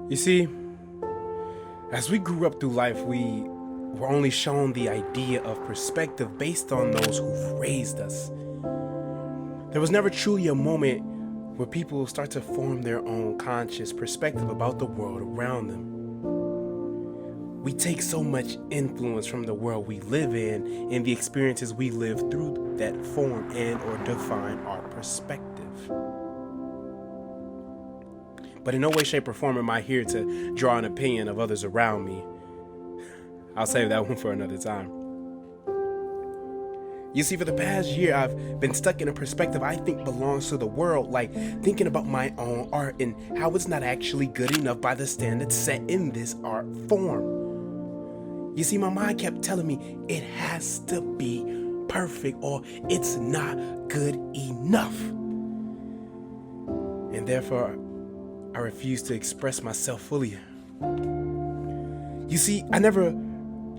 You see, as we grew up through life, we were only shown the idea of perspective based on those who've raised us. There was never truly a moment where people start to form their own conscious perspective about the world around them. We take so much influence from the world we live in and the experiences we live through that form and or define our perspective. But in no way, shape, or form am I here to draw an opinion of others around me. I'll save that one for another time. You see, for the past year, I've been stuck in a perspective I think belongs to the world, like thinking about my own art and how it's not actually good enough by the standards set in this art form. You see, my mind kept telling me it has to be perfect or it's not good enough. And therefore, I refused to express myself fully. You see, I never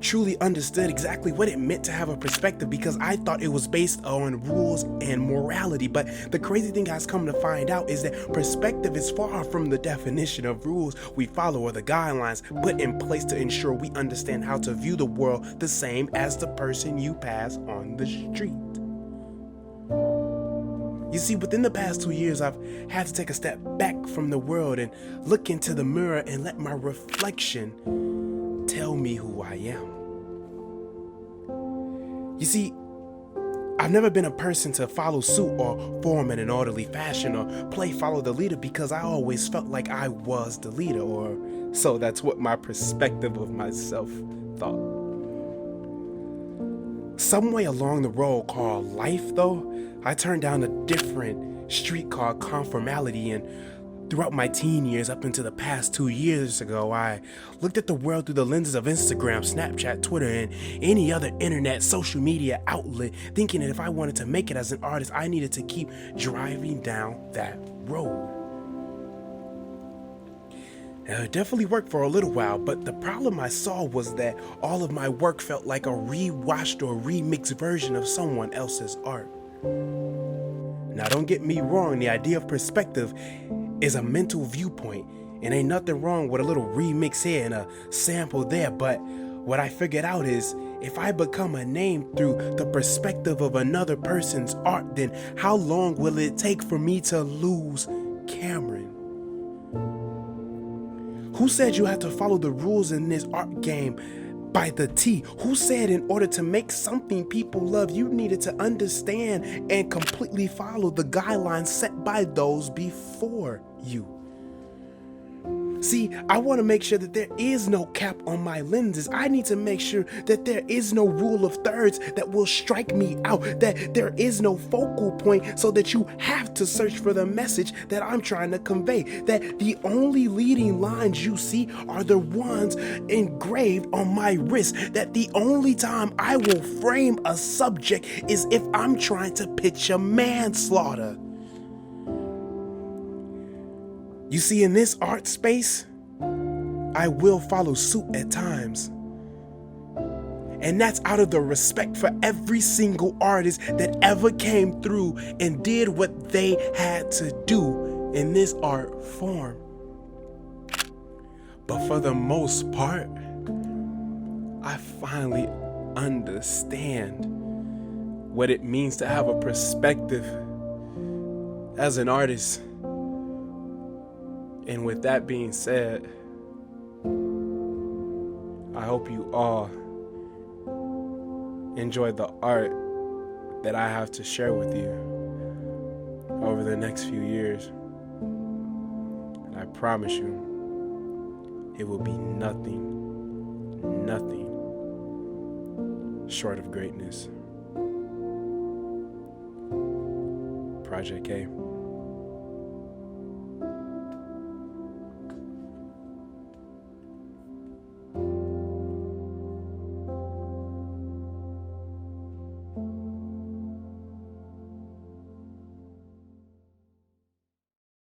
truly understood exactly what it meant to have a perspective because I thought it was based on rules and morality. But the crazy thing I've come to find out is that perspective is far from the definition of rules we follow or the guidelines put in place to ensure we understand how to view the world the same as the person you pass on the street. You see, within the past 2 years, I've had to take a step back from the world and look into the mirror and let my reflection tell me who I am. You see, I've never been a person to follow suit or form in an orderly fashion or play follow the leader because I always felt like I was the leader, or so that's what my perspective of myself thought. Some way along the road called life, though, I turned down a different street called conformality, and throughout my teen years up into the past 2 years ago, I looked at the world through the lenses of Instagram, Snapchat, Twitter, and any other internet social media outlet, thinking that if I wanted to make it as an artist, I needed to keep driving down that road. It definitely worked for a little while, but the problem I saw was that all of my work felt like a rewashed or remixed version of someone else's art. Now, don't get me wrong, the idea of perspective is a mental viewpoint, and ain't nothing wrong with a little remix here and a sample there, but what I figured out is if I become a name through the perspective of another person's art, then how long will it take for me to lose Cameron? Who said you had to follow the rules in this art game by the T? Who said in order to make something people love, you needed to understand and completely follow the guidelines set by those before you? See, I want to make sure that there is no cap on my lenses. I need to make sure that there is no rule of thirds that will strike me out, that there is no focal point so that you have to search for the message that I'm trying to convey, that the only leading lines you see are the ones engraved on my wrist, that the only time I will frame a subject is if I'm trying to pitch a manslaughter. You see, in this art space, I will follow suit at times. And that's out of the respect for every single artist that ever came through and did what they had to do in this art form. But for the most part, I finally understand what it means to have a perspective as an artist. And with that being said, I hope you all enjoy the art that I have to share with you over the next few years. And I promise you, it will be nothing short of greatness. Project K.